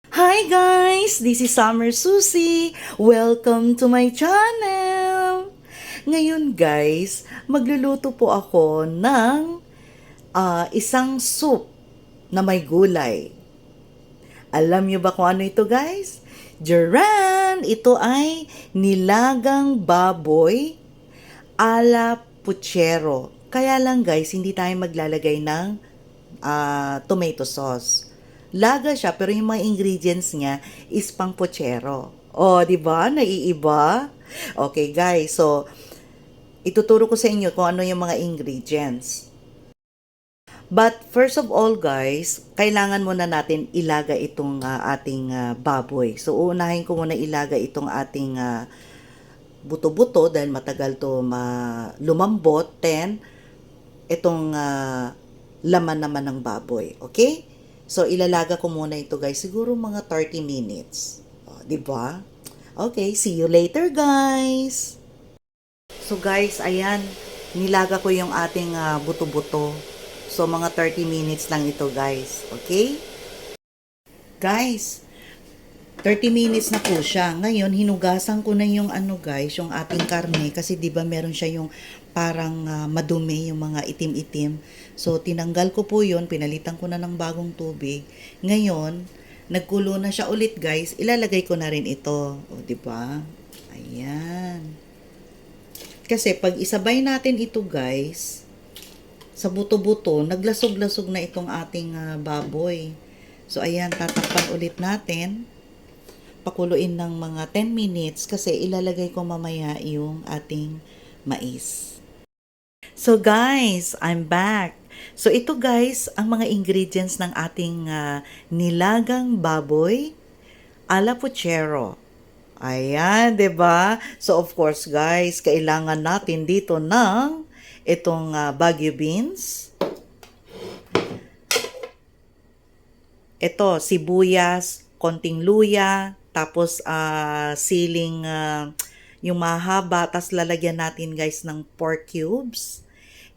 Hi guys! This is Summer Susie. Welcome to my channel! Ngayon guys, magluluto po ako ng isang soup na may gulay. Alam niyo ba kung ano ito guys? Duran! Ito ay nilagang baboy ala puchero. Kaya lang guys, hindi tayo maglalagay ng tomato sauce. Laga siya, pero yung mga ingredients niya is pang puchero. Oh, di ba? Naiiba? Okay, guys. So, ituturo ko sa inyo kung ano yung mga ingredients. But first of all, guys, kailangan muna natin ilaga itong ating baboy. So, uunahin ko muna ilaga itong ating buto-buto dahil matagal to lumambot. Then, itong laman naman ng baboy. Okay? So, ilalaga ko muna ito guys. Siguro mga 30 minutes. O, diba? Okay, see you later guys! So guys, ayan. Nilaga ko yung ating buto-buto. So, mga 30 minutes lang ito guys. Okay? Guys, 30 minutes na po siya. Ngayon, hinugasan ko na yung guys, yung ating karne. Kasi 'di ba meron siya yung parang madumi, yung mga itim-itim. So, tinanggal ko po yun. Pinalitan ko na ng bagong tubig. Ngayon, nagkulo na siya ulit guys. Ilalagay ko na rin ito. O, 'di ba? Ayan. Kasi pag isabay natin ito guys, sa buto-buto, naglasog-lasog na itong ating baboy. So, ayan, tatakpan ulit natin. Pakuluin ng mga 10 minutes kasi ilalagay ko mamaya yung ating mais. So guys, I'm back. So ito guys, ang mga ingredients ng ating nilagang baboy ala puchero. Ayan, 'di ba? So of course guys, kailangan natin dito ng itong Baguio beans. Ito, sibuyas, konting luya, tapos siling yung mahaba, tapos lalagyan natin guys ng pork cubes.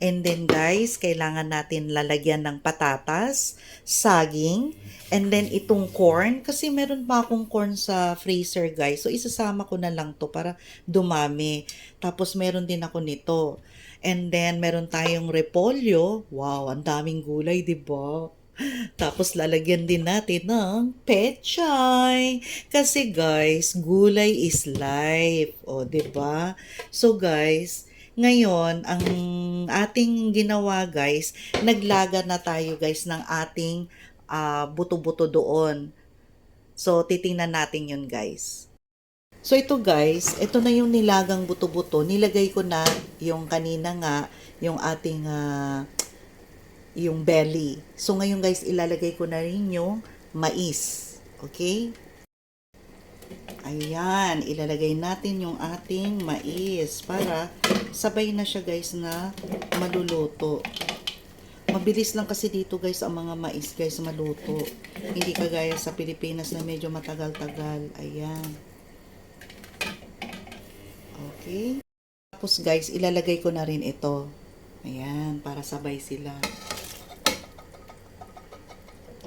And then guys, kailangan natin lalagyan ng patatas, saging, and then itong corn. Kasi meron pa akong corn sa freezer guys. So isasama ko na lang to para dumami. Tapos meron din ako nito. And then meron tayong repolyo. Wow, ang daming gulay, 'di ba? Tapos lalagyan din natin ng pechay. Kasi guys, gulay is life. O, 'di ba? So guys, ngayon ang ating ginawa guys, naglaga na tayo guys ng ating buto-buto doon. So titingnan natin 'yun guys. So ito guys, ito na yung nilagang buto-buto. Nilagay ko na yung kanina nga, yung ating yung belly. So, ngayon guys, ilalagay ko na rin yung mais. Okay? Ayan, ilalagay natin yung ating mais para sabay na siya guys na maluluto. Mabilis lang kasi dito guys ang mga mais guys maluto. Hindi kagaya sa Pilipinas na medyo matagal-tagal. Ayan. Okay. Tapos guys, ilalagay ko na rin ito. Ayan, para sabay sila.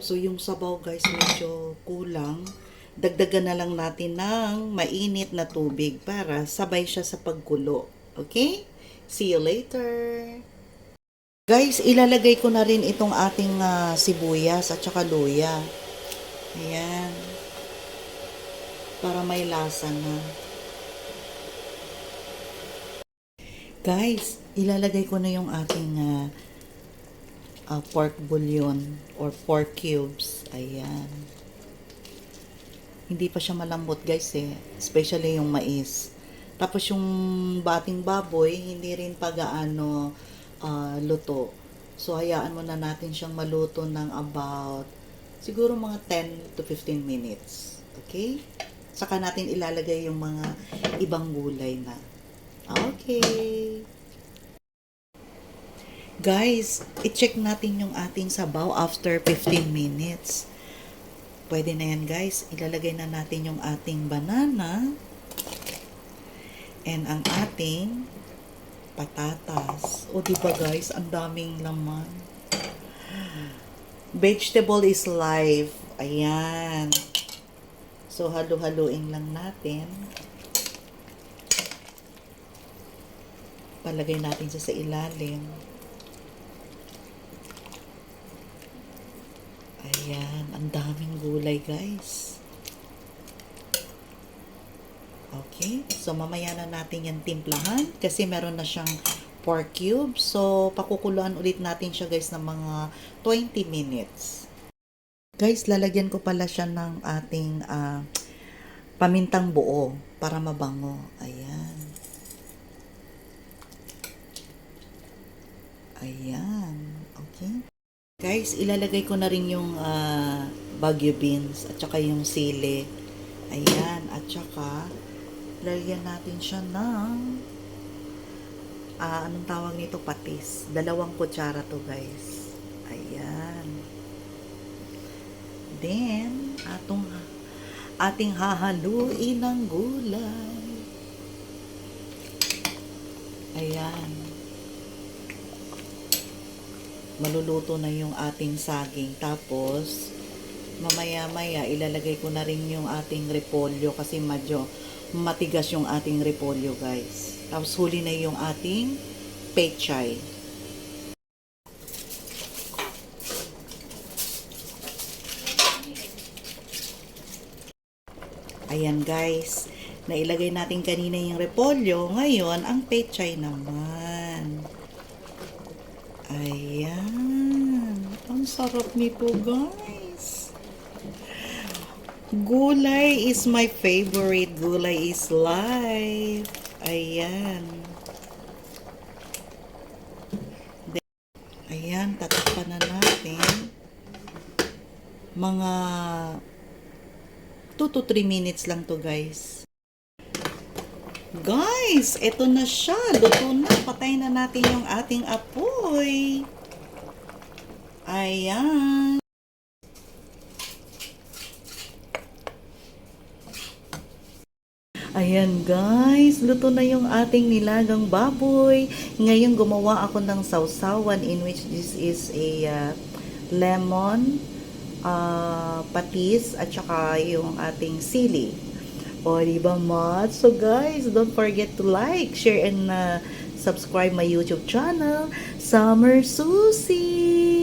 So, yung sabaw guys, medyo kulang. Dagdagan na lang natin ng mainit na tubig para sabay siya sa pagkulo. Okay? See you later! Guys, ilalagay ko na rin itong ating sibuyas at saka luya. Ayan. Para may lasa na. Guys, ilalagay ko na yung ating pork bouillon or pork cubes. Ayan. Hindi pa siya malambot guys especially yung mais. Tapos yung bating baboy, hindi rin pa gaano luto. So hayaan muna natin siyang maluto ng about siguro mga 10 to 15 minutes. Okay? Saka natin ilalagay yung mga ibang gulay na. Okay. Guys, i-check natin yung ating sabaw after 15 minutes. Pwede na yan guys. Ilalagay na natin yung ating banana and ang ating patatas. O diba guys, ang daming laman. Vegetable is life. Ayan. So, halu-haluin lang natin. Palagay natin siya sa ilalim. Ayan, ang daming gulay, guys. Okay, so mamaya na natin yan timplahan kasi meron na siyang pork cube. So, pakukuluan ulit natin siya, guys, ng mga 20 minutes. Guys, lalagyan ko pala siya ng ating pamintang buo para mabango. Ayan. Ayan. Okay. Guys, ilalagay ko na rin yung Baguio beans at saka yung sili. Ayan. At saka, lagyan natin siya ng anong tawag nito? Patis. 2 kutsara to, guys. Ayan. Then, ating hahaluin ng gulay. Ayan. Maluluto na yung ating saging. Tapos, mamaya-maya, ilalagay ko na rin yung ating repolyo kasi medyo matigas yung ating repolyo, guys. Tapos, huli na yung ating pechay. Ayan, guys. Nailagay natin kanina yung repolyo. Ngayon, ang pechay naman. Ayan. Ang sarap nito, guys. Gulay is my favorite. Gulay is life. Ayan. Ayan, tatakpan na natin. Mga 2 to 3 minutes lang to, guys. Guys, eto na siya. Luto na. Patay na natin yung ating apoy. Ayan. Ayan, guys. Luto na yung ating nilagang baboy. Ngayon, gumawa ako ng sausawan in which this is a lemon, patis, at saka yung ating sili. O, diba, Mat? So, guys, don't forget to like, share, and subscribe my YouTube channel, Summer Susie!